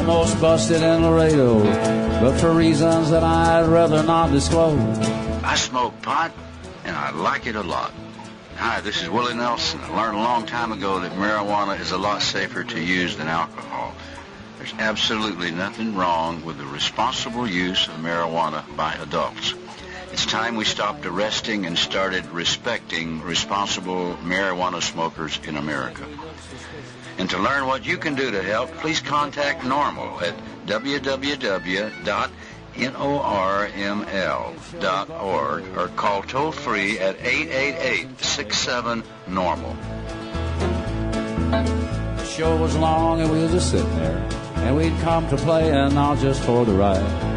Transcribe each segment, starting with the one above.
almost busted in Laredo, but for reasons that I'd rather not disclose. I smoke pot, and I like it a lot. Hi, this is Willie Nelson. I learned a long time ago that marijuana is a lot safer to use than alcohol. There's absolutely nothing wrong with the responsible use of marijuana by adults. It's time we stopped arresting and started respecting responsible marijuana smokers in America. And to learn what you can do to help, please contact NORML at www.norml.org or call toll-free at 888-67-NORML. The show was long and we were just sitting there, and we'd come to play and not just for the ride.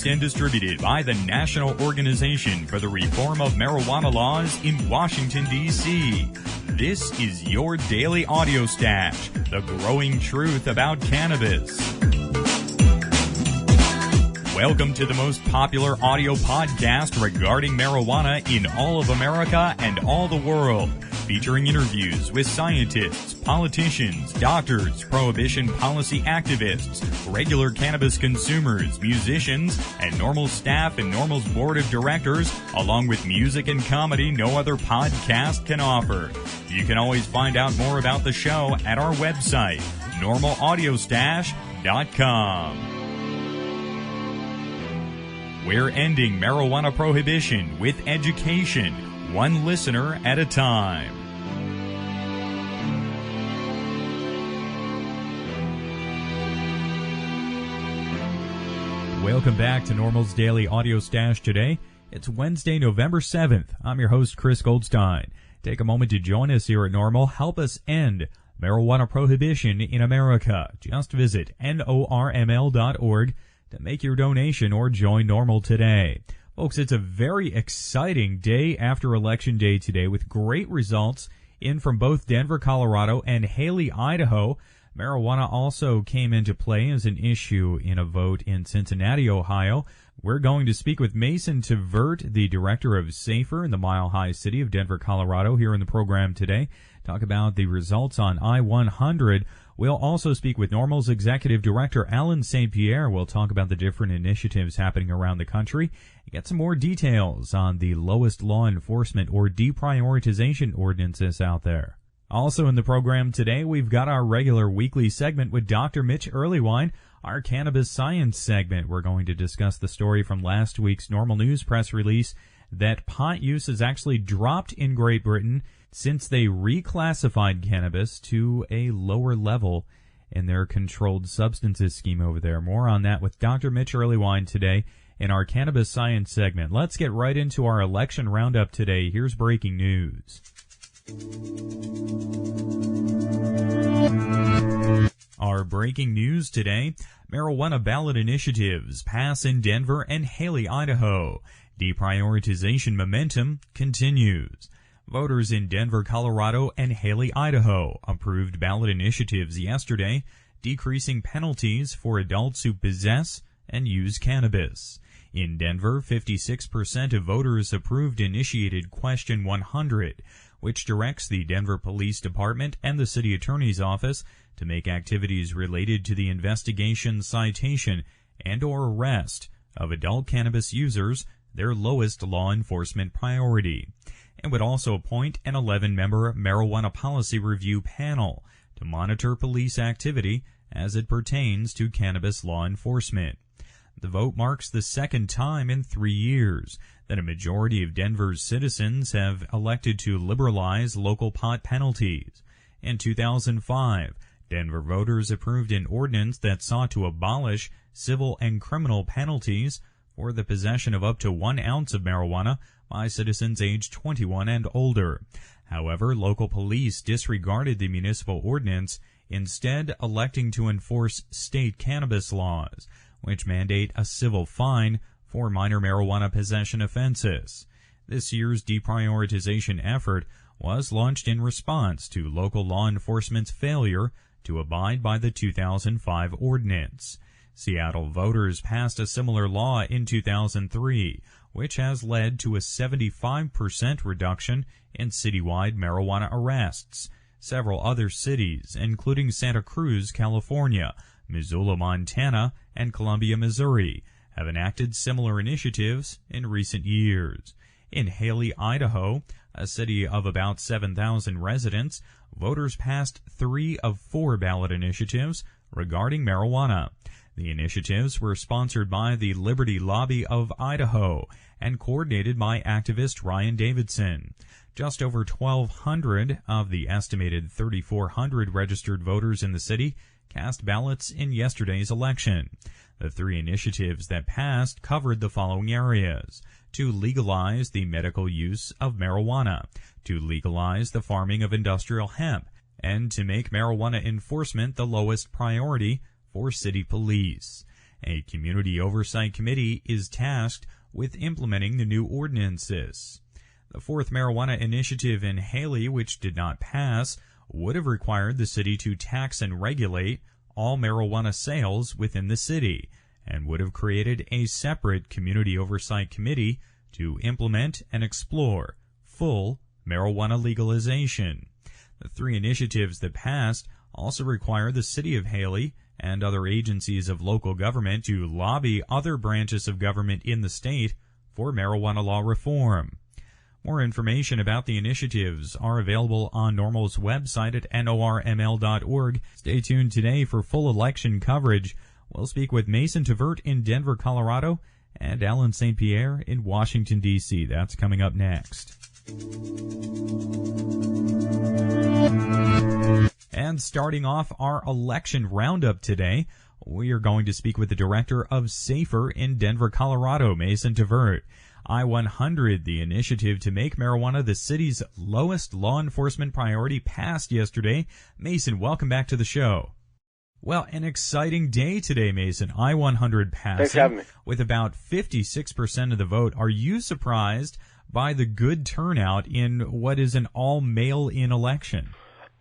And distributed by the National Organization for the Reform of Marijuana Laws in Washington, D.C. This is your daily audio stash, the growing truth about cannabis. Welcome to the most popular audio podcast regarding marijuana in all of America and all the world, featuring interviews with scientists, politicians, doctors, prohibition policy activists, regular cannabis consumers, musicians, and NORML staff and NORML's board of directors, along with music and comedy no other podcast can offer. You can always find out more about the show at our website, normalaudiostash.com. We're ending marijuana prohibition with education, one listener at a time. Welcome back to NORML's Daily Audio Stash today. It's Wednesday, November 7th. I'm your host, Chris Goldstein. Take a moment to join us here at NORML. Help us end marijuana prohibition in America. Just visit norml.org to make your donation or join NORML today. Folks, it's a very exciting day after Election Day today with great results in from both Denver, Colorado and Haley, Idaho. Marijuana also came into play as an issue in a vote in Cincinnati, Ohio. We're going to speak with Mason Tvert, the director of SAFER in the Mile High City of Denver, Colorado, here in the program today. Talk about the results on I-100. We'll also speak with NORML's executive director, Alan St. Pierre. We'll talk about the different initiatives happening around the country and get some more details on the lowest law enforcement or deprioritization ordinances out there. Also in the program today, we've got our regular weekly segment with Dr. Mitch Earlywine, our cannabis science segment. We're going to discuss the story from last week's NORML News press release that pot use has actually dropped in Great Britain since they reclassified cannabis to a lower level in their controlled substances scheme over there. More on that with Dr. Mitch Earlywine today in our cannabis science segment. Let's get right into our election roundup today. Here's breaking news. Our breaking news today, marijuana ballot initiatives pass in Denver and Haley, Idaho. Deprioritization momentum continues. Voters in Denver, Colorado and Haley, Idaho approved ballot initiatives yesterday, decreasing penalties for adults who possess and use cannabis. In Denver, 56% of voters approved initiated Question 100, which directs the Denver Police Department and the City Attorney's Office to make activities related to the investigation, citation, and or arrest of adult cannabis users their lowest law enforcement priority, and would also appoint an 11-member marijuana policy review panel to monitor police activity as it pertains to cannabis law enforcement. The vote marks the second time in 3 years that a majority of Denver's citizens have elected to liberalize local pot penalties. In 2005, Denver voters approved an ordinance that sought to abolish civil and criminal penalties for the possession of up to 1 ounce of marijuana by citizens aged 21 and older. However, local police disregarded the municipal ordinance, instead electing to enforce state cannabis laws, which mandate a civil fine for minor marijuana possession offenses. This year's deprioritization effort was launched in response to local law enforcement's failure to abide by the 2005 ordinance. Seattle voters passed a similar law in 2003, which has led to a 75% reduction in citywide marijuana arrests. Several other cities, including Santa Cruz, California, Missoula, Montana, and Columbia, Missouri, have enacted similar initiatives in recent years. In Haley, Idaho, a city of about 7,000 residents, voters passed 3 of 4 ballot initiatives regarding marijuana. The initiatives were sponsored by the Liberty Lobby of Idaho and coordinated by activist Ryan Davidson. Just over 1,200 of the estimated 3,400 registered voters in the city cast ballots in yesterday's election. The 3 initiatives that passed covered the following areas: to legalize the medical use of marijuana, to legalize the farming of industrial hemp, and to make marijuana enforcement the lowest priority for city police. A community oversight committee is tasked with implementing the new ordinances. The 4th marijuana initiative in Haley, which did not pass, would have required the city to tax and regulate all marijuana sales within the city, and would have created a separate community oversight committee to implement and explore full marijuana legalization. The 3 initiatives that passed also require the city of Haley and other agencies of local government to lobby other branches of government in the state for marijuana law reform. More information about the initiatives are available on NORML's website at NORML.org. Stay tuned today for full election coverage. We'll speak with Mason Tvert in Denver, Colorado, and Alan St. Pierre in Washington, D.C. That's coming up next. And starting off our election roundup today, we are going to speak with the director of SAFER in Denver, Colorado, Mason Tvert. I-100, the initiative to make marijuana the city's lowest law enforcement priority, passed yesterday. Mason, welcome back to the show. Well, an exciting day today, Mason. I-100 passing. Thanks for having me. With about 56% of the vote. Are you surprised by the good turnout in what is an all-mail-in election?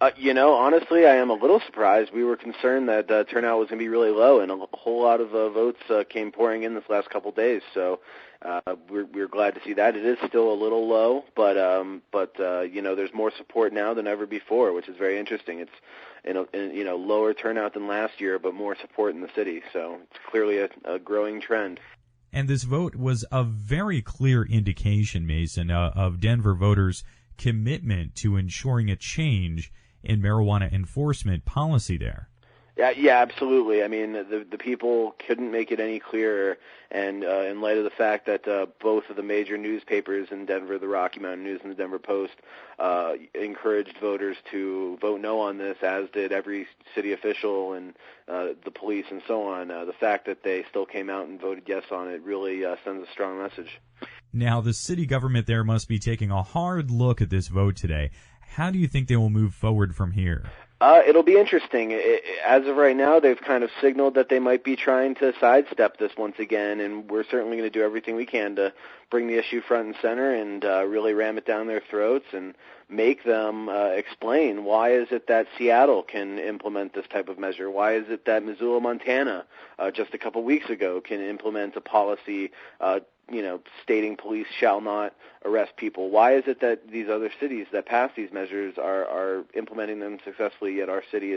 Honestly, I am a little surprised. We were concerned that turnout was going to be really low, and a whole lot of votes came pouring in this last couple days. So we're glad to see that. It is still a little low, but there's more support now than ever before, which is very interesting. It's lower turnout than last year, but more support in the city. So it's clearly a growing trend. And this vote was a very clear indication, Mason, of Denver voters' commitment to ensuring a change in marijuana enforcement policy there. Yeah, absolutely. I mean, the people couldn't make it any clearer, and in light of the fact that both of the major newspapers in Denver, the Rocky Mountain News and the Denver Post, encouraged voters to vote no on this, as did every city official and the police and so on. The fact that they still came out and voted yes on it really sends a strong message. Now, the city government there must be taking a hard look at this vote today. How do you think they will move forward from here? It'll be interesting. As of right now, they've kind of signaled that they might be trying to sidestep this once again, and we're certainly going to do everything we can to bring the issue front and center and really ram it down their throats and make them explain why is it that Seattle can implement this type of measure? Why is it that Missoula, Montana, just a couple weeks ago, can implement a policy stating police shall not arrest people? Why is it that these other cities that pass these measures are implementing them successfully, yet our city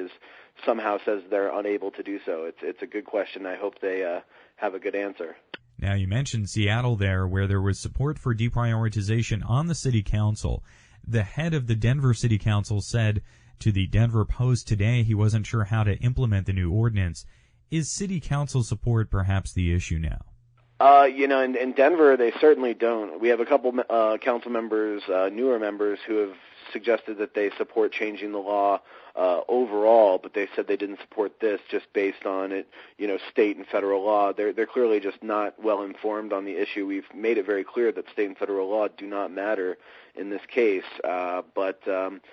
somehow says they're unable to do so? It's a good question. I hope they have a good answer. Now, you mentioned Seattle there, where there was support for deprioritization on the city council. The head of the Denver City Council said to the Denver Post today he wasn't sure how to implement the new ordinance. Is city council support perhaps the issue now? In Denver, they certainly don't. We have a couple council members, newer members, who have suggested that they support changing the law overall, but they said they didn't support this just based on it, state and federal law. They're clearly just not well informed on the issue. We've made it very clear that state and federal law do not matter in this case, but they're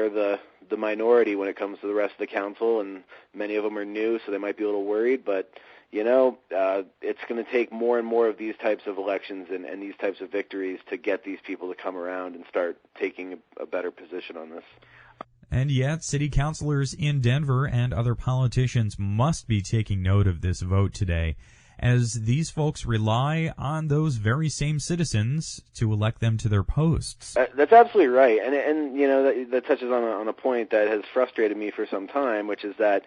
the minority when it comes to the rest of the council, and many of them are new, so they might be a little worried, but it's going to take more and more of these types of elections and these types of victories to get these people to come around and start taking a better position on this. And yet, city councilors in Denver and other politicians must be taking note of this vote today, as these folks rely on those very same citizens to elect them to their posts. That's absolutely right, and that touches on a point that has frustrated me for some time, which is that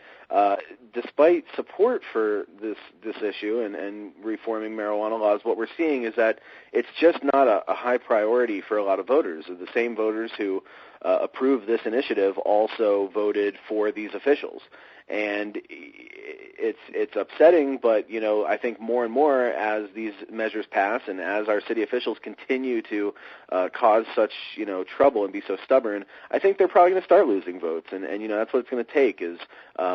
despite support for this issue and reforming marijuana laws, what we're seeing is that it's just not a high priority for a lot of voters. The same voters who approved this initiative also voted for these officials. And it's upsetting, but I think more and more as these measures pass and as our city officials continue to cause such trouble and be so stubborn, I think they're probably going to start losing votes, and that's what it's going to take is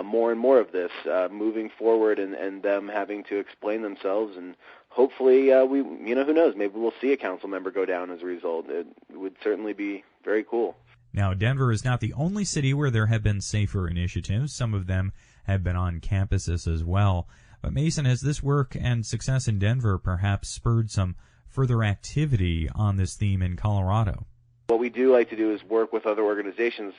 more and more of this moving forward and them having to explain themselves, and hopefully who knows, maybe we'll see a council member go down as a result. It would certainly be very cool. Now, Denver is not the only city where there have been safer initiatives. Some of them have been on campuses as well. But Mason, has this work and success in Denver perhaps spurred some further activity on this theme in Colorado? What we do like to do is work with other organizations,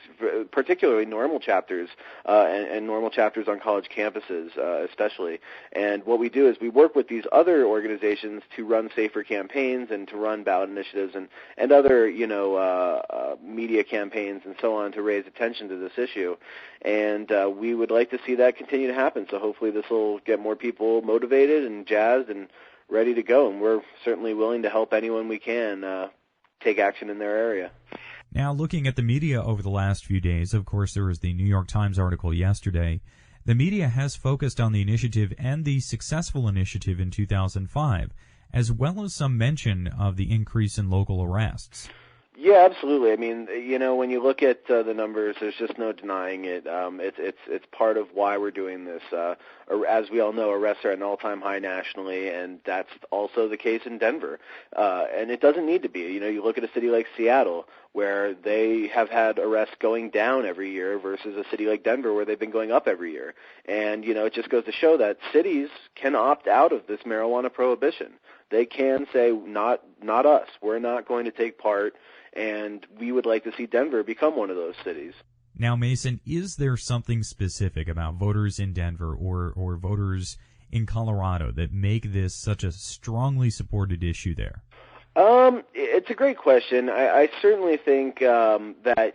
particularly NORML chapters and NORML chapters on college campuses especially. And what we do is we work with these other organizations to run safer campaigns and to run ballot initiatives and other, media campaigns and so on to raise attention to this issue. And we would like to see that continue to happen. So hopefully this will get more people motivated and jazzed and ready to go. And we're certainly willing to help anyone we can take action in their area. Now, looking at the media over the last few days, of course, there was the New York Times article yesterday. The media has focused on the initiative and the successful initiative in 2005, as well as some mention of the increase in local arrests. Yeah, absolutely. I mean, when you look at the numbers, there's just no denying it. It's part of why we're doing this. As we all know, arrests are at an all-time high nationally, and that's also the case in Denver. And it doesn't need to be. You look at a city like Seattle, where they have had arrests going down every year versus a city like Denver where they've been going up every year. And, it just goes to show that cities can opt out of this marijuana prohibition. They can say, not us. We're not going to take part. And we would like to see Denver become one of those cities. Now, Mason, is there something specific about voters in Denver or voters in Colorado that make this such a strongly supported issue there? It's a great question. I certainly think that,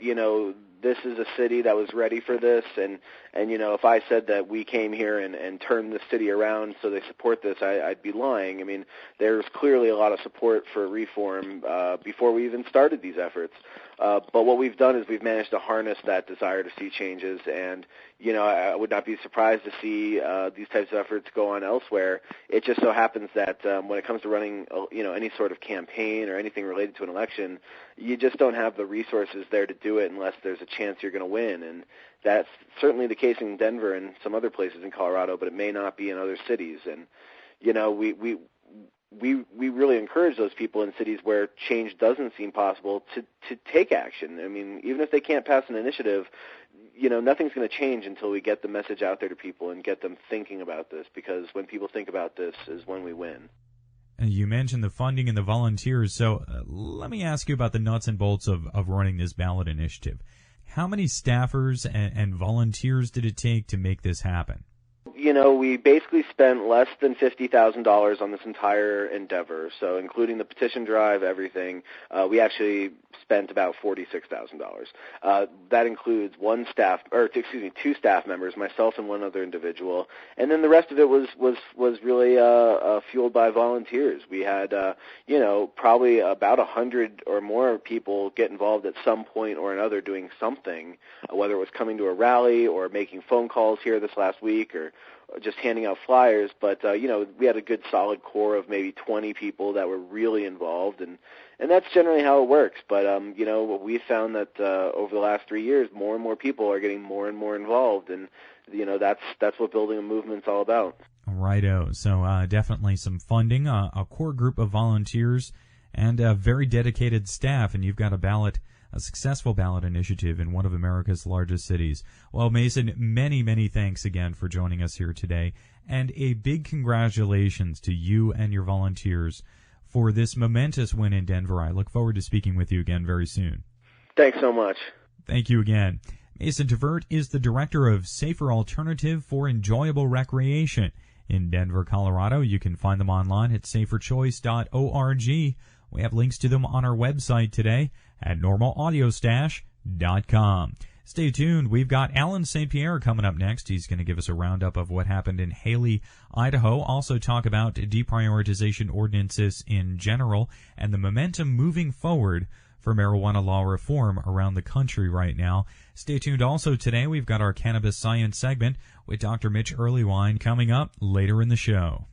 this is a city that was ready for this, and if I said that we came here and turned the city around so they support this, I'd be lying. I mean, there's clearly a lot of support for reform before we even started these efforts. But what we've done is we've managed to harness that desire to see changes, and I would not be surprised to see these types of efforts go on elsewhere. It just so happens that when it comes to running any sort of campaign or anything related to an election, you just don't have the resources there to do it unless there's a chance you're going to win. And that's certainly the case in Denver and some other places in Colorado, but it may not be in other cities. And we really encourage those people in cities where change doesn't seem possible to take action. I mean, even if they can't pass an initiative, nothing's going to change until we get the message out there to people and get them thinking about this, because when people think about this is when we win. You mentioned the funding and the volunteers, so let me ask you about the nuts and bolts of running this ballot initiative. How many staffers and volunteers did it take to make this happen? We basically spent less than $50,000 on this entire endeavor. So including the petition drive, everything, we actually spent about $46,000. That includes two staff members, myself and one other individual, and then the rest of it was really fueled by volunteers. We had probably about 100 or more people get involved at some point or another doing something, whether it was coming to a rally or making phone calls here this last week or just handing out flyers. But we had a good solid core of maybe 20 people that were really involved, and that's generally how it works. But we found that over the last 3 years, more and more people are getting more and more involved, and that's what building a movement's all about. Righto. So definitely some funding, a core group of volunteers, and a very dedicated staff, and you've got a successful ballot initiative in one of America's largest cities. Well, Mason, many, many thanks again for joining us here today. And a big congratulations to you and your volunteers for this momentous win in Denver. I look forward to speaking with you again very soon. Thanks so much. Thank you again. Mason Tvert is the director of Safer Alternative for Enjoyable Recreation in Denver, Colorado. You can find them online at saferchoice.org. We have links to them on our website today at normalaudiostash.com. Stay tuned. We've got Alan St. Pierre coming up next. He's going to give us a roundup of what happened in Haley, Idaho. Also talk about deprioritization ordinances in general and the momentum moving forward for marijuana law reform around the country right now. Stay tuned. Also today, we've got our Cannabis Science segment with Dr. Mitch Earlywine coming up later in the show.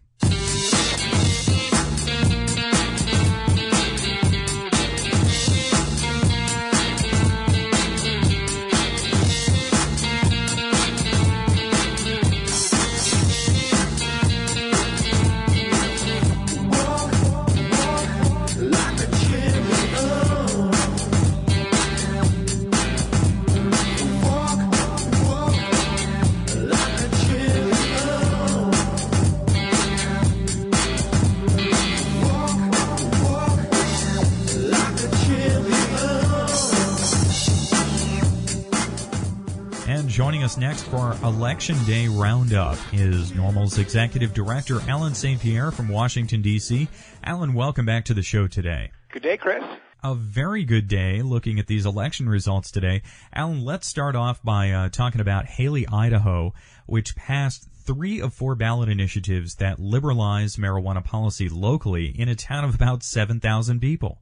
Joining us next for our Election Day Roundup is NORML's Executive Director, Alan St. Pierre from Washington, D.C. Alan, welcome back to the show today. Good day, Chris. A very good day looking at these election results today. Alan, let's start off by talking about Haley, Idaho, which passed 3 of 4 ballot initiatives that liberalize marijuana policy locally in a town of about 7,000 people.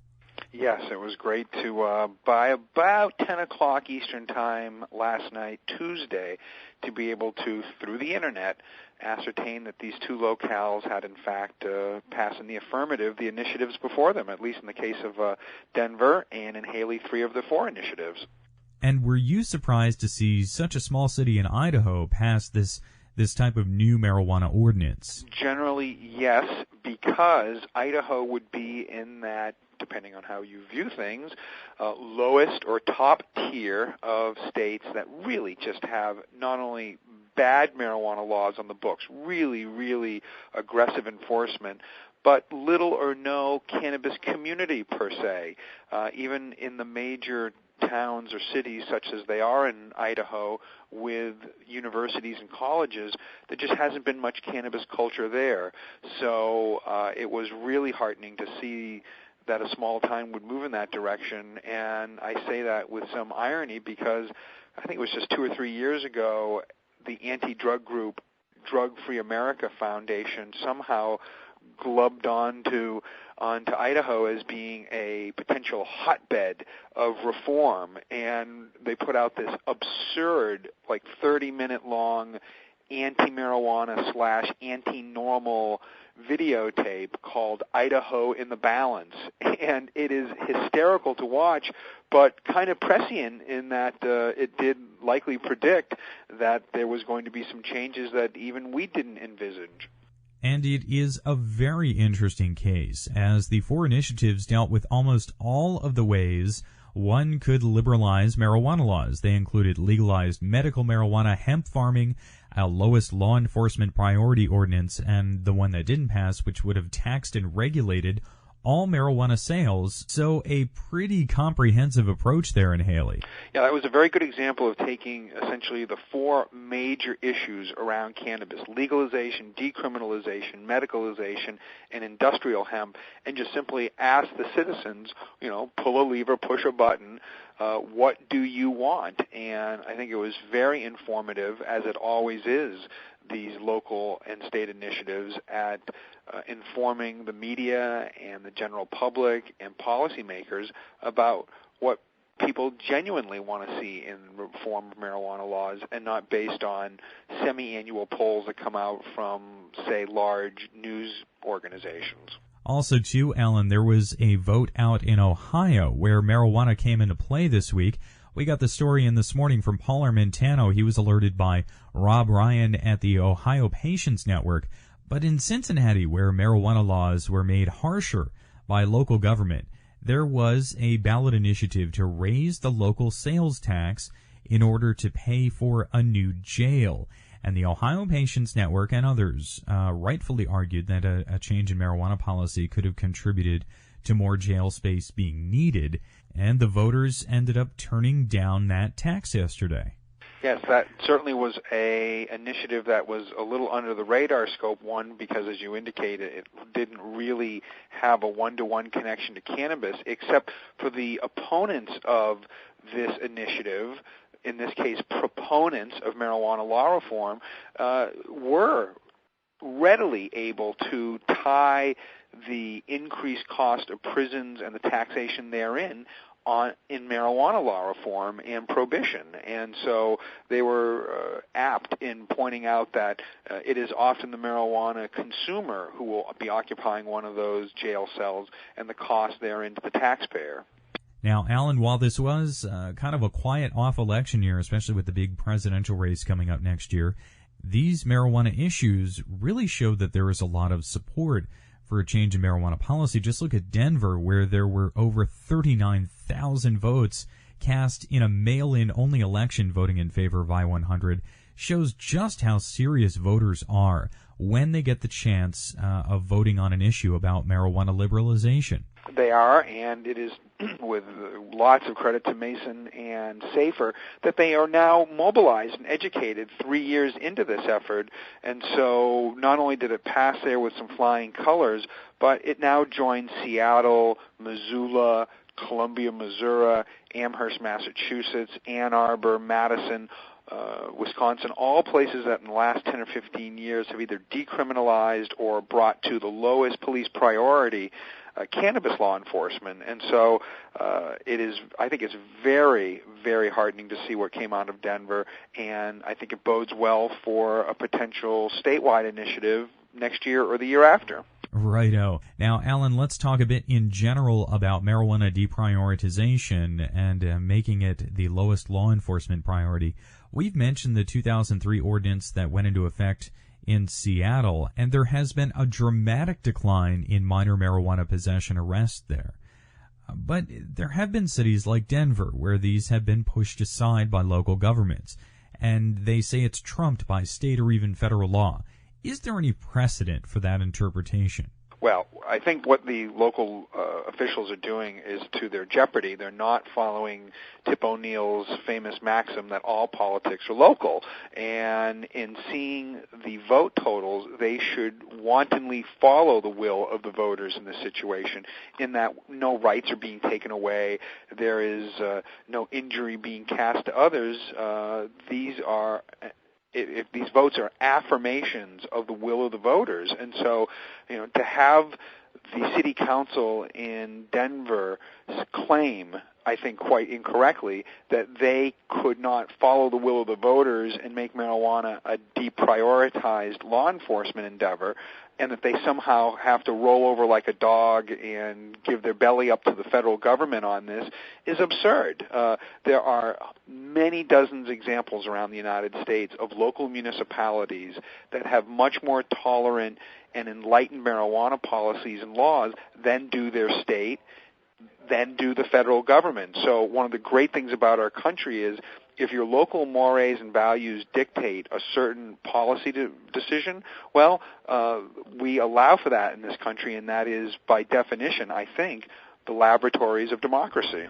Yes, it was great to, by about 10 o'clock Eastern Time last night, Tuesday, to be able to, through the Internet, ascertain that these 2 locales had, in fact, passed in the affirmative the initiatives before them, at least in the case of Denver, and in Haley, 3 of the 4 initiatives. And were you surprised to see such a small city in Idaho pass this type of new marijuana ordinance? Generally, yes, because Idaho would be in that, depending on how you view things, lowest or top tier of states that really just have not only bad marijuana laws on the books, really, really aggressive enforcement, but little or no cannabis community per se. Even in the major towns or cities such as they are in Idaho with universities and colleges, there just hasn't been much cannabis culture there. So it was really heartening to see that a small town would move in that direction, and I say that with some irony because I think it was just 2 or 3 years ago, the anti-drug group Drug Free America Foundation somehow glubbed onto Idaho as being a potential hotbed of reform, and they put out this absurd, 30-minute long anti-marijuana / anti-NORML videotape called Idaho in the Balance, and it is hysterical to watch, but kind of prescient in that it did likely predict that there was going to be some changes that even we didn't envisage. And it is a very interesting case, as the 4 initiatives dealt with almost all of the ways one could liberalize marijuana laws. They included legalized medical marijuana, hemp farming, a lowest law enforcement priority ordinance, and the one that didn't pass, which would have taxed and regulated all marijuana sales. So a pretty comprehensive approach there in Haley. Yeah, that was a very good example of taking essentially the 4 major issues around cannabis: legalization, decriminalization, medicalization, and industrial hemp, and just simply ask the citizens, pull a lever, push a button, what do you want? And I think it was very informative, as it always is, these local and state initiatives at informing the media and the general public and policymakers about what people genuinely want to see in reform of marijuana laws, and not based on semi-annual polls that come out from, say, large news organizations. Also, too, Alan, there was a vote out in Ohio where marijuana came into play this week. We got the story in this morning from Paul Armentano. He was alerted by Rob Ryan at the Ohio Patients Network. But in Cincinnati, where marijuana laws were made harsher by local government, there was a ballot initiative to raise the local sales tax in order to pay for a new jail. And the Ohio Patients Network and others rightfully argued that a change in marijuana policy could have contributed to more jail space being needed, and the voters ended up turning down that tax yesterday. Yes, that certainly was a initiative that was a little under the radar scope, one, because as you indicated, it didn't really have a one-to-one connection to cannabis, except for the opponents of this initiative, in this case proponents of marijuana law reform, were readily able to tie the increased cost of prisons and the taxation therein in marijuana law reform and prohibition. And so they were apt in pointing out that it is often the marijuana consumer who will be occupying one of those jail cells, and the cost therein to the taxpayer. Now, Alan, while this was kind of a quiet off-election year, especially with the big presidential race coming up next year, these marijuana issues really showed that there is a lot of support for a change in marijuana policy. Just look at Denver, where there were over 39,000 votes cast in a mail-in only election voting in favor of I-100. Shows just how serious voters are when they get the chance of voting on an issue about marijuana liberalization. They are, and it is with lots of credit to Mason and Safer that they are now mobilized and educated 3 years into this effort. And so not only did it pass there with some flying colors, but it now joins Seattle, Missoula, Columbia, Missouri, Amherst, Massachusetts, Ann Arbor, Madison, Wisconsin, all places that in the last 10 or 15 years have either decriminalized or brought to the lowest police priority cannabis law enforcement. And so I think it's very, very heartening to see what came out of Denver, and I think it bodes well for a potential statewide initiative next year or the year after. Righto. Now, Alan, let's talk a bit in general about marijuana deprioritization and making it the lowest law enforcement priority. We've mentioned the 2003 ordinance that went into effect in Seattle, and there has been a dramatic decline in minor marijuana possession arrests there. But there have been cities like Denver where these have been pushed aside by local governments, and they say it's trumped by state or even federal law. Is there any precedent for that interpretation? Well, I think what the local officials are doing is to their jeopardy. They're not following Tip O'Neill's famous maxim that all politics are local. And in seeing the vote totals, they should wantonly follow the will of the voters in this situation, in that no rights are being taken away, there is no injury being cast to others. If these votes are affirmations of the will of the voters. And so, to have the city council in Denver claim, I think quite incorrectly, that they could not follow the will of the voters and make marijuana a deprioritized law enforcement endeavor, and that they somehow have to roll over like a dog and give their belly up to the federal government on this, is absurd. There are many dozens of examples around the United States of local municipalities that have much more tolerant and enlightened marijuana policies and laws than do their state, than do the federal government. So one of the great things about our country is if your local mores and values dictate a certain policy decision, well, we allow for that in this country, and that is, by definition, I think, the laboratories of democracy.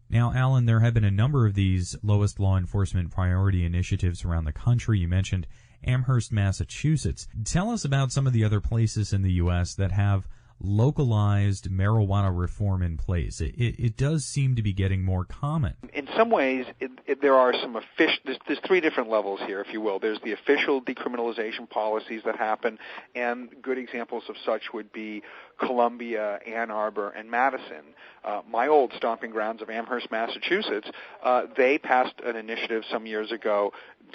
Now, Alan, there have been a number of these lowest law enforcement priority initiatives around the country. You mentioned Amherst, Massachusetts. Tell us about some of the other places in the U.S. that have localized marijuana reform in place. It does seem to be getting more common. In some ways, there are some there's three different levels here, if you will. There's the official decriminalization policies that happen, and good examples of such would be Columbia, Ann Arbor, and Madison. My old stomping grounds of Amherst, Massachusetts, they passed an initiative some years ago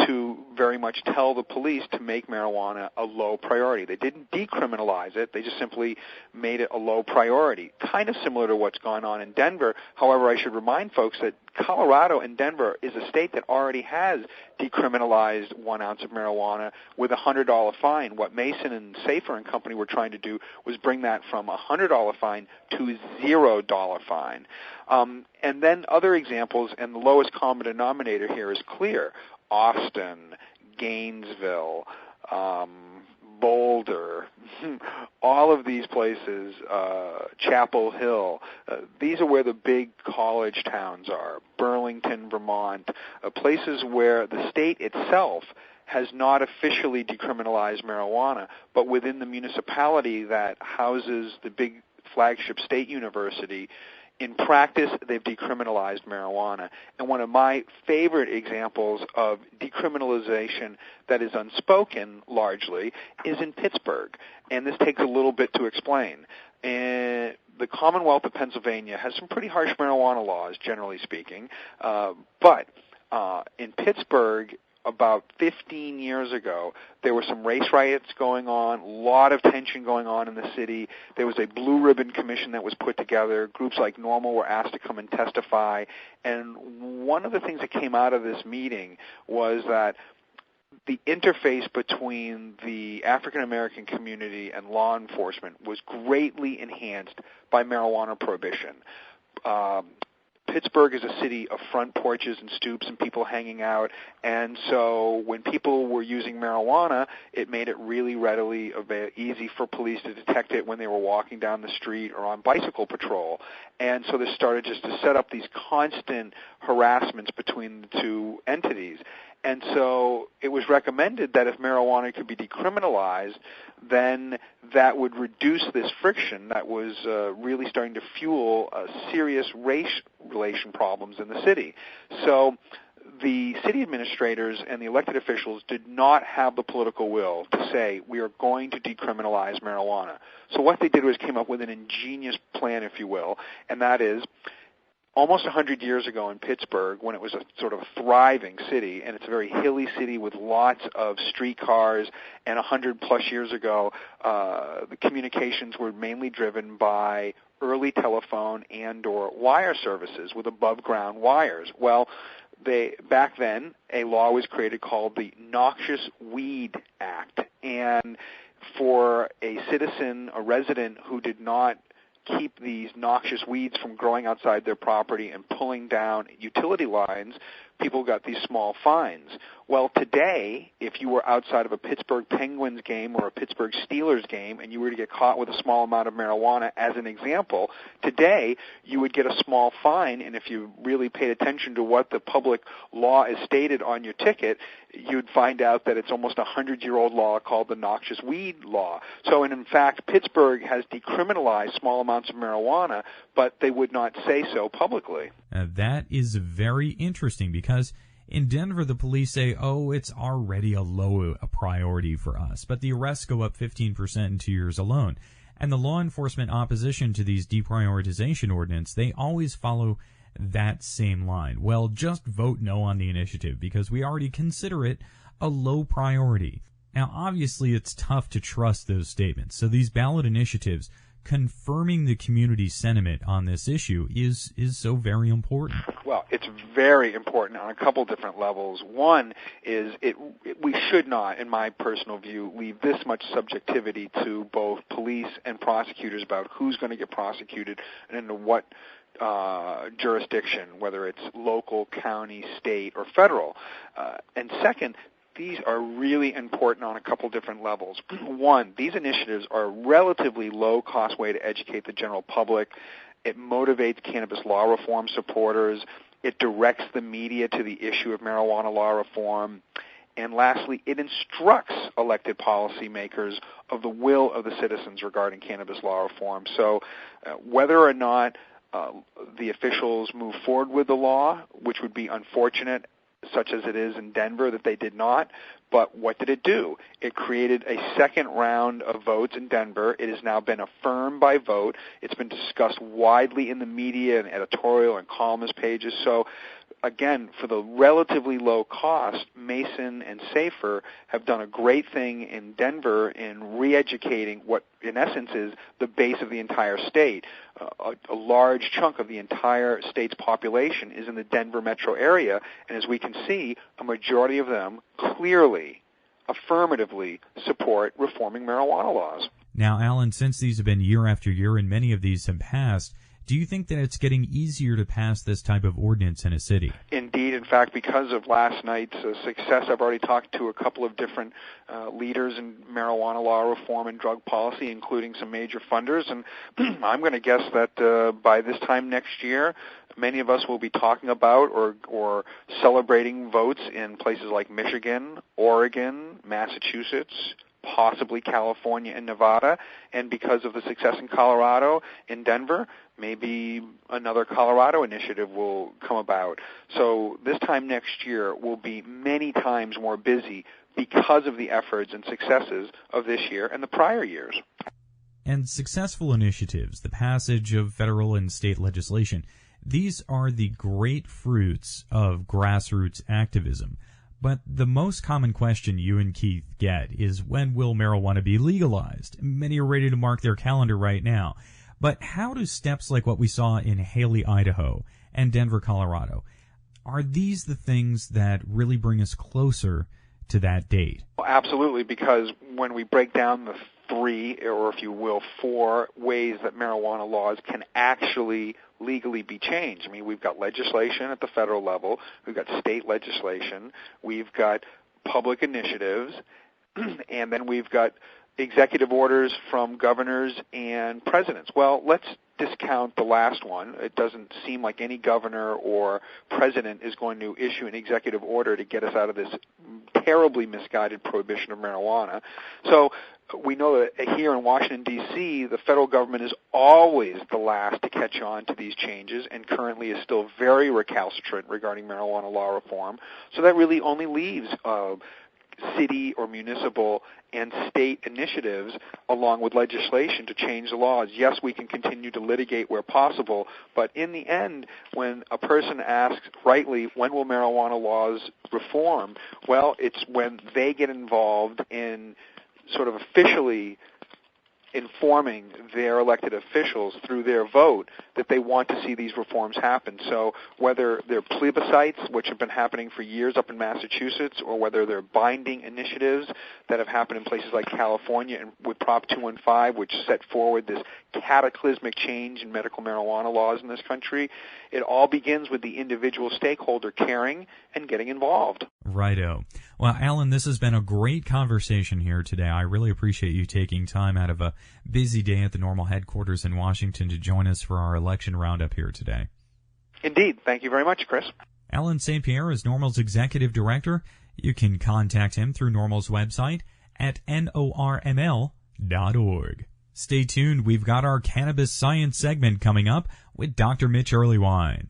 to very much tell the police to make marijuana a low priority. They didn't decriminalize it. They just simply made it a low priority, kind of similar to what's gone on in Denver. However, I should remind folks that Colorado and Denver is a state that already has decriminalized 1 ounce of marijuana with a $100 fine. What Mason and Safer and company were trying to do was bring that from a $100 fine to a $0 fine. And then other examples, and the lowest common denominator here is clear. Austin, Gainesville, Boulder, all of these places, Chapel Hill, these are where the big college towns are, Burlington, Vermont, places where the state itself has not officially decriminalized marijuana, but within the municipality that houses the big flagship state university, in practice, they've decriminalized marijuana. And one of my favorite examples of decriminalization that is unspoken, largely, is in Pittsburgh. And this takes a little bit to explain. And the Commonwealth of Pennsylvania has some pretty harsh marijuana laws, generally speaking. But in Pittsburgh, about 15 years ago, there were some race riots going on, a lot of tension going on in the city. There was a blue ribbon commission that was put together. Groups like NORML were asked to come and testify. And one of the things that came out of this meeting was that the interface between the African American community and law enforcement was greatly enhanced by marijuana prohibition. Pittsburgh is a city of front porches and stoops and people hanging out, and so when people were using marijuana, it made it really readily easy for police to detect it when they were walking down the street or on bicycle patrol. And so they started just to set up these constant harassments between the two entities. And so it was recommended that if marijuana could be decriminalized, then that would reduce this friction that was really starting to fuel serious race relation problems in the city. So the city administrators and the elected officials did not have the political will to say, we are going to decriminalize marijuana. So what they did was came up with an ingenious plan, if you will, and that is, almost 100 years ago in Pittsburgh, when it was a sort of thriving city, and it's a very hilly city with lots of streetcars, and 100-plus years ago, the communications were mainly driven by early telephone and or wire services with above-ground wires. Well, back then, a law was created called the Noxious Weed Act, and for a citizen, a resident who did not keep these noxious weeds from growing outside their property and pulling down utility lines, people got these small fines. Well, today, if you were outside of a Pittsburgh Penguins game or a Pittsburgh Steelers game and you were to get caught with a small amount of marijuana, as an example, today you would get a small fine, and if you really paid attention to what the public law is stated on your ticket, you'd find out that it's almost a 100-year-old law called the Noxious Weed Law. So, in fact, Pittsburgh has decriminalized small amounts of marijuana, but they would not say so publicly. That is very interesting because in Denver, the police say, oh, it's already a low priority for us, but the arrests go up 15% in 2 years alone. And the law enforcement opposition to these deprioritization ordinance, they always follow that same line. Well, just vote no on the initiative because we already consider it a low priority. Now, obviously, it's tough to trust those statements, so these ballot initiatives confirming the community's sentiment on this issue is so very important. Well, it's very important on a couple different levels. One is we should not, in my personal view, leave this much subjectivity to both police and prosecutors about who's going to get prosecuted and into what jurisdiction, whether it's local, county, state, or federal. And second, these are really important on a couple different levels. One, these initiatives are a relatively low-cost way to educate the general public. It motivates cannabis law reform supporters. It directs the media to the issue of marijuana law reform. And lastly, it instructs elected policymakers of the will of the citizens regarding cannabis law reform. So whether or not the officials move forward with the law, which would be unfortunate, such as it is in Denver, that they did not. But what did it do? It created a second round of votes in Denver. It has now been affirmed by vote. It's been discussed widely in the media and editorial and columnist pages. So, again, for the relatively low cost, Mason and Safer have done a great thing in Denver in re-educating what, in essence, is the base of the entire state. A large chunk of the entire state's population is in the Denver metro area, and as we can see, a majority of them clearly, affirmatively support reforming marijuana laws. Now, Alan, since these have been year after year and many of these have passed, Do you think that it's getting easier to pass this type of ordinance in a city? Indeed. In fact, because of last night's success, I've already talked to a couple of different leaders in marijuana law reform and drug policy, including some major funders, and I'm going to guess that by this time next year, many of us will be talking about or celebrating votes in places like Michigan, Oregon, Massachusetts, possibly California and Nevada, and because of the success in Colorado, in Denver, maybe another Colorado initiative will come about. So this time next year will be many times more busy because of the efforts and successes of this year and the prior years. And successful initiatives, the passage of federal and state legislation, these are the great fruits of grassroots activism. But the most common question you and Keith get is, when will marijuana be legalized? Many are ready to mark their calendar right now. But how do steps like what we saw in Haley, Idaho, and Denver, Colorado, are these the things that really bring us closer to that date? Well, absolutely, because when we break down the three, or if you will, four ways that marijuana laws can actually legally be changed. I mean, we've got legislation at the federal level, we've got state legislation, we've got public initiatives, and then we've got executive orders from governors and presidents. Well, let's discount the last one. It doesn't seem like any governor or president is going to issue an executive order to get us out of this terribly misguided prohibition of marijuana. So we know that here in Washington, D.C., the federal government is always the last to catch on to these changes and currently is still very recalcitrant regarding marijuana law reform. So that really only leaves city or municipal and state initiatives along with legislation to change the laws. Yes, we can continue to litigate where possible, but in the end, when a person asks rightly, when will marijuana laws reform? Well, it's when they get involved in sort of officially informing their elected officials through their vote that they want to see these reforms happen. So whether they're plebiscites, which have been happening for years up in Massachusetts, or whether they're binding initiatives that have happened in places like California and with Prop 215, which set forward this cataclysmic change in medical marijuana laws in this country, it all begins with the individual stakeholder caring and getting involved. Righto. Well, Alan, this has been a great conversation here today. I really appreciate you taking time out of a busy day at the NORML headquarters in Washington to join us for our election roundup here today. Indeed. Thank you very much, Chris. Alan St. Pierre is NORML's executive director. You can contact him through NORML's website at norml.org. Stay tuned. We've got our cannabis science segment coming up with Dr. Mitch Earlywine.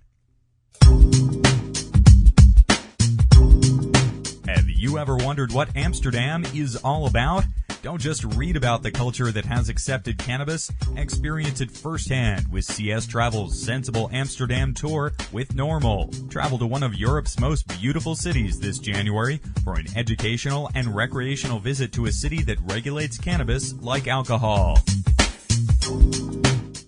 Have you ever wondered what Amsterdam is all about? Don't just read about the culture that has accepted cannabis. Experience it firsthand with CS Travel's Sensible Amsterdam Tour with NORML. Travel to one of Europe's most beautiful cities this January for an educational and recreational visit to a city that regulates cannabis like alcohol.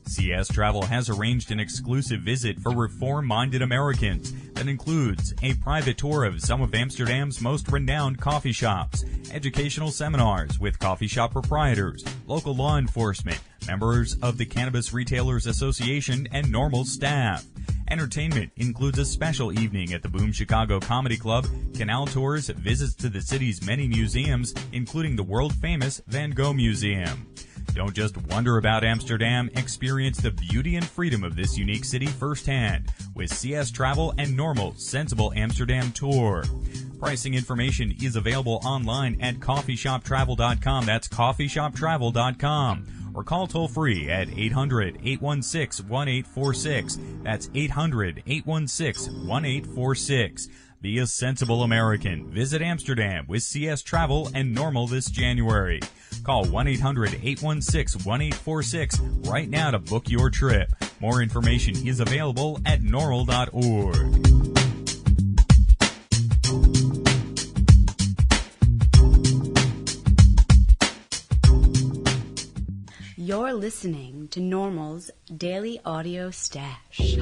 CS Travel has arranged an exclusive visit for reform-minded Americans that includes a private tour of some of Amsterdam's most renowned coffee shops, educational seminars with coffee shop proprietors, local law enforcement, members of the Cannabis Retailers Association, and NORML staff. Entertainment includes a special evening at the Boom Chicago Comedy Club, canal tours, visits to the city's many museums, including the world-famous Van Gogh Museum. Don't just wonder about Amsterdam, experience the beauty and freedom of this unique city firsthand with CS Travel and NORML's Sensible Amsterdam Tour. Pricing information is available online at coffeeshoptravel.com. That's coffeeshoptravel.com. Or call toll-free at 800-816-1846. That's 800-816-1846. Be a sensible American. Visit Amsterdam with CS Travel and NORML this January. Call 1-800-816-1846 right now to book your trip. More information is available at norml.org. You're listening to NORML's Daily Audio Stash.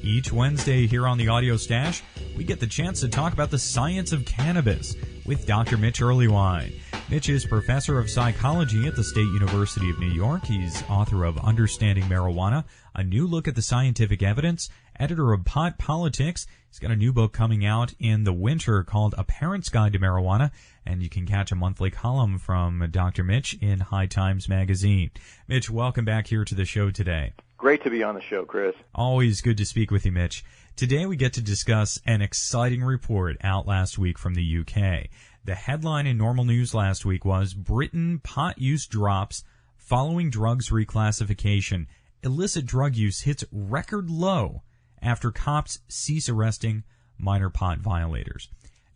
Each Wednesday here on the Audio Stash, we get the chance to talk about the science of cannabis with Dr. Mitch Earlywine. Mitch is professor of psychology at the State University of New York. He's author of Understanding Marijuana, A New Look at the Scientific Evidence, editor of Pot Politics. He's got a new book coming out in the winter called A Parent's Guide to Marijuana, and you can catch a monthly column from Dr. Mitch in High Times Magazine. Mitch, welcome back here to the show today. Great to be on the show, Chris. Always good to speak with you, Mitch. Today we get to discuss an exciting report out last week from the UK. The headline in Normal News last week was, Britain pot use drops following drugs reclassification. Illicit drug use hits record low after cops cease arresting minor pot violators.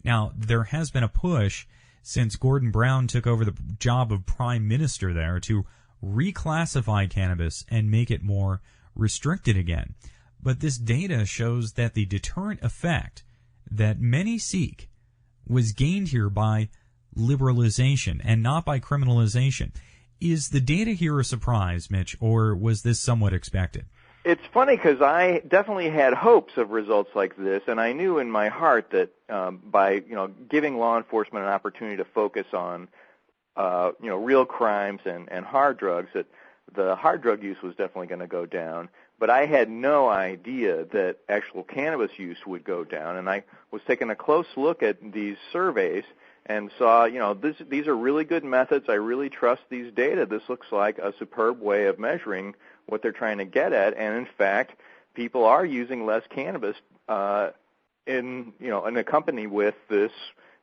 Now, there has been a push since Gordon Brown took over the job of Prime Minister there to reclassify cannabis and make it more restricted again. But this data shows that the deterrent effect that many seek was gained here by liberalization and not by criminalization. Is the data here a surprise, Mitch, or was this somewhat expected? It's funny because I definitely had hopes of results like this, and I knew in my heart that by giving law enforcement an opportunity to focus on real crimes and hard drugs, that the hard drug use was definitely going to go down. But I had no idea that actual cannabis use would go down, and I was taking a close look at these surveys and saw, these are really good methods. I really trust these data. This looks like a superb way of measuring what they're trying to get at, and in fact, people are using less cannabis in a company with this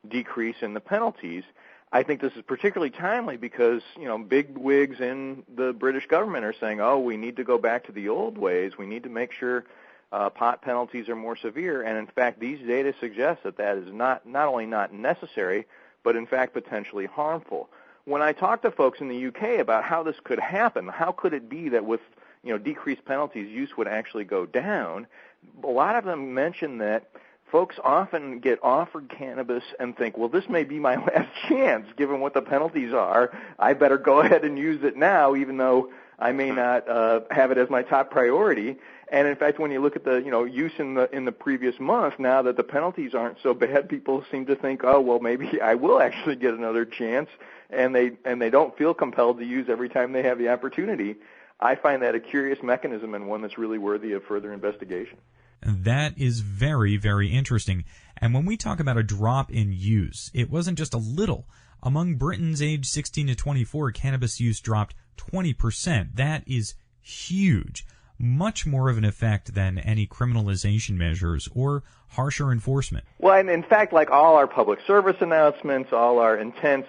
decrease in the penalties. I think this is particularly timely because, big wigs in the British government are saying, we need to go back to the old ways. We need to make sure pot penalties are more severe. And in fact, these data suggest that is not only not necessary, but in fact potentially harmful. When I talk to folks in the UK about how this could happen, how could it be that with decreased penalties, use would actually go down, a lot of them mention that folks often get offered cannabis and think, well, this may be my last chance, given what the penalties are. I better go ahead and use it now, even though I may not have it as my top priority. And in fact, when you look at the use in the previous month, now that the penalties aren't so bad, people seem to think, maybe I will actually get another chance, and they don't feel compelled to use every time they have the opportunity. I find that a curious mechanism and one that's really worthy of further investigation. That is very, very interesting. And when we talk about a drop in use, it wasn't just a little. Among Britons aged 16 to 24, cannabis use dropped 20%. That is huge. Much more of an effect than any criminalization measures or harsher enforcement. Well, and in fact, like all our public service announcements, all our intense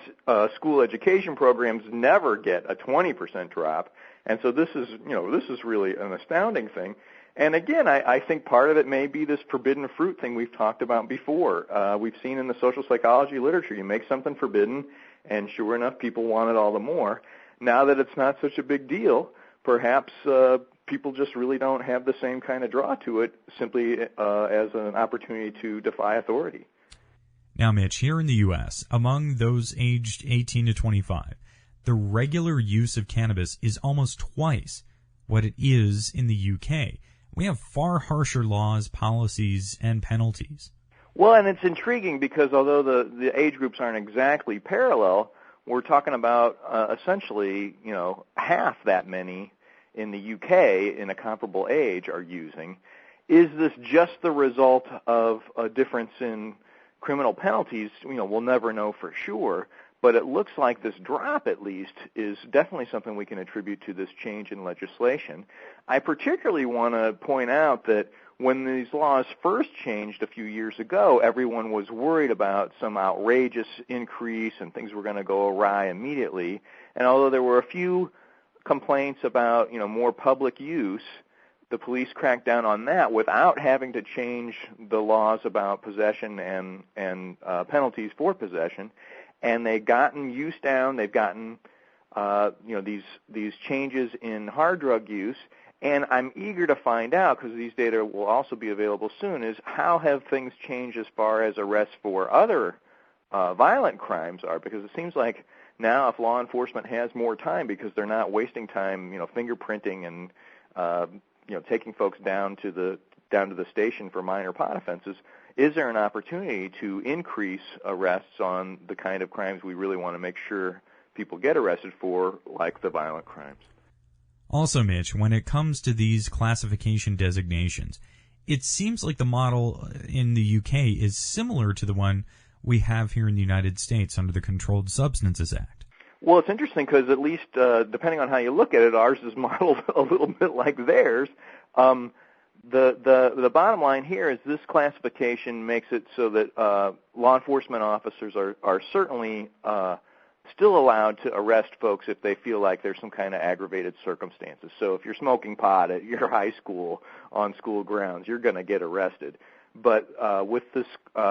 school education programs never get a 20% drop. And so this is really an astounding thing. And again, I think part of it may be this forbidden fruit thing we've talked about before. We've seen in the social psychology literature, you make something forbidden, and sure enough, people want it all the more. Now that it's not such a big deal, perhaps people just really don't have the same kind of draw to it simply as an opportunity to defy authority. Now, Mitch, here in the U.S., among those aged 18 to 25, the regular use of cannabis is almost twice what it is in the U.K. We have far harsher laws, policies, and penalties. Well, and it's intriguing because although the age groups aren't exactly parallel, we're talking about essentially, half that many in the UK in a comparable age are using. Is this just the result of a difference in criminal penalties? We'll never know for sure. But it looks like this drop, at least, is definitely something we can attribute to this change in legislation. I particularly want to point out that when these laws first changed a few years ago, everyone was worried about some outrageous increase and things were going to go awry immediately. And although there were a few complaints about, more public use, the police cracked down on that without having to change the laws about possession and penalties for possession. And they've gotten use down. They've gotten, these changes in hard drug use. And I'm eager to find out, because these data will also be available soon, is how have things changed as far as arrests for other violent crimes are? Because it seems like now if law enforcement has more time, because they're not wasting time, fingerprinting and, taking folks down to down to the station for minor pot offenses, is there an opportunity to increase arrests on the kind of crimes we really want to make sure people get arrested for, like the violent crimes? Also, Mitch, when it comes to these classification designations, it seems like the model in the UK is similar to the one we have here in the United States under the Controlled Substances Act. Well, it's interesting because at least depending on how you look at it, ours is modeled a little bit like theirs. The bottom line here is this classification makes it so that law enforcement officers are certainly still allowed to arrest folks if they feel like there's some kind of aggravated circumstances. So if you're smoking pot at your high school on school grounds, you're going to get arrested. But with this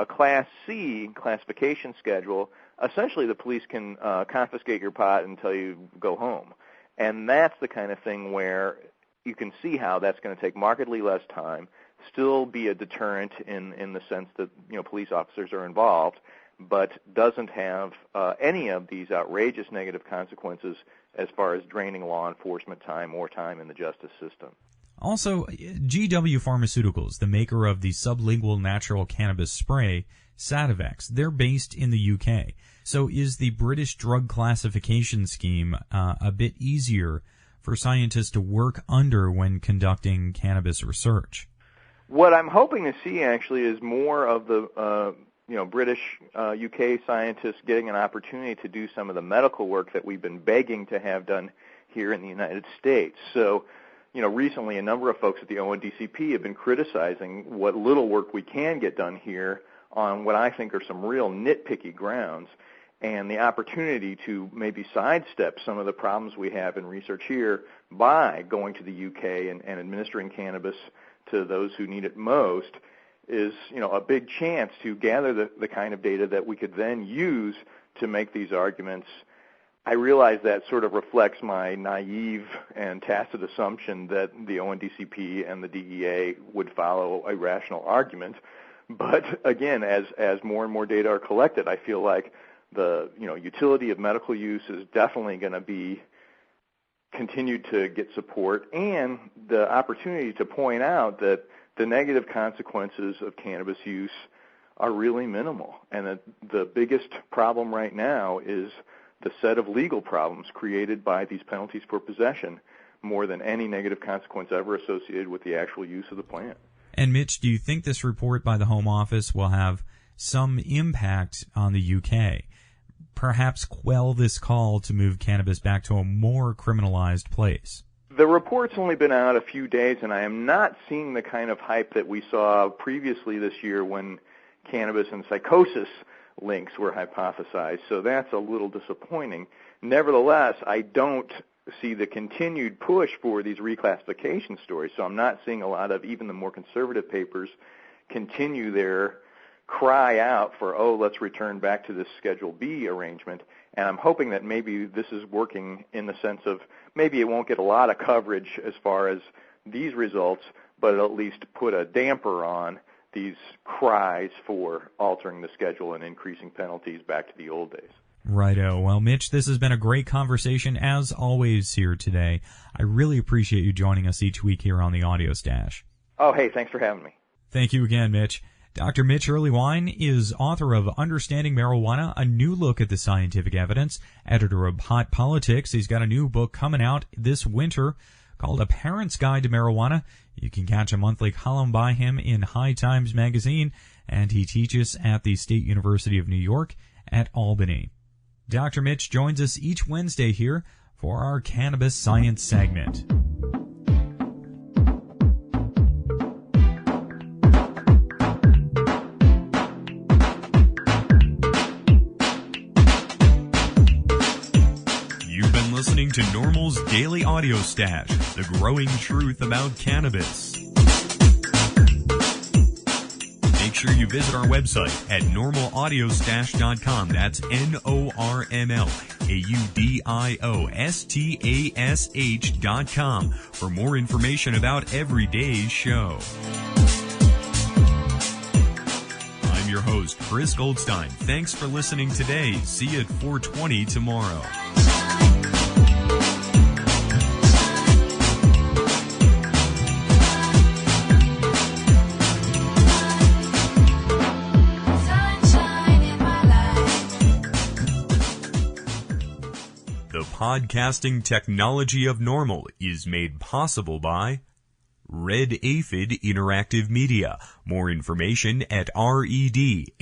Class C classification schedule, essentially the police can confiscate your pot until you go home. And that's the kind of thing where you can see how that's going to take markedly less time, still be a deterrent in the sense that police officers are involved, but doesn't have any of these outrageous negative consequences as far as draining law enforcement time or time in the justice system. Also, GW Pharmaceuticals, the maker of the sublingual natural cannabis spray, Sativex, they're based in the UK. So is the British drug classification scheme a bit easier for scientists to work under when conducting cannabis research? What I'm hoping to see actually is more of the British, UK scientists getting an opportunity to do some of the medical work that we've been begging to have done here in the United States. So, recently a number of folks at the ONDCP have been criticizing what little work we can get done here on what I think are some real nitpicky grounds, and the opportunity to maybe sidestep some of the problems we have in research here by going to the UK and administering cannabis to those who need it most is, a big chance to gather the kind of data that we could then use to make these arguments. I realize that sort of reflects my naive and tacit assumption that the ONDCP and the DEA would follow a rational argument. But again, as more and more data are collected, I feel like the utility of medical use is definitely going to be continued to get support, and the opportunity to point out that the negative consequences of cannabis use are really minimal, and that the biggest problem right now is the set of legal problems created by these penalties for possession more than any negative consequence ever associated with the actual use of the plant. And Mitch, do you think this report by the Home Office will have some impact on the UK? Perhaps quell this call to move cannabis back to a more criminalized place? The report's only been out a few days, and I am not seeing the kind of hype that we saw previously this year when cannabis and psychosis links were hypothesized, so that's a little disappointing. Nevertheless, I don't see the continued push for these reclassification stories, so I'm not seeing a lot of even the more conservative papers continue their cry out for, let's return back to this Schedule B arrangement, and I'm hoping that maybe this is working in the sense of maybe it won't get a lot of coverage as far as these results, but it'll at least put a damper on these cries for altering the schedule and increasing penalties back to the old days. Righto. Well, Mitch, this has been a great conversation, as always, here today. I really appreciate you joining us each week here on the Audio Stash. Oh, hey, thanks for having me. Thank you again, Mitch. Dr. Mitch Earlywine is author of Understanding Marijuana, A New Look at the Scientific Evidence, editor of Hot Politics. He's got a new book coming out this winter called A Parent's Guide to Marijuana. You can catch a monthly column by him in High Times magazine, and he teaches at the State University of New York at Albany. Dr. Mitch joins us each Wednesday here for our Cannabis Science segment. Listening to NORML's Daily Audio Stash, the growing truth about cannabis. Make sure you visit our website at normalaudiostash.com. That's NORMLAUDIOSTASH.com for more information about every day's show. I'm your host, Chris Goldstein. Thanks for listening today. See you at 4:20 tomorrow. podcasting technology of NORML is made possible by Red Aphid Interactive Media. More information at redaphid.com.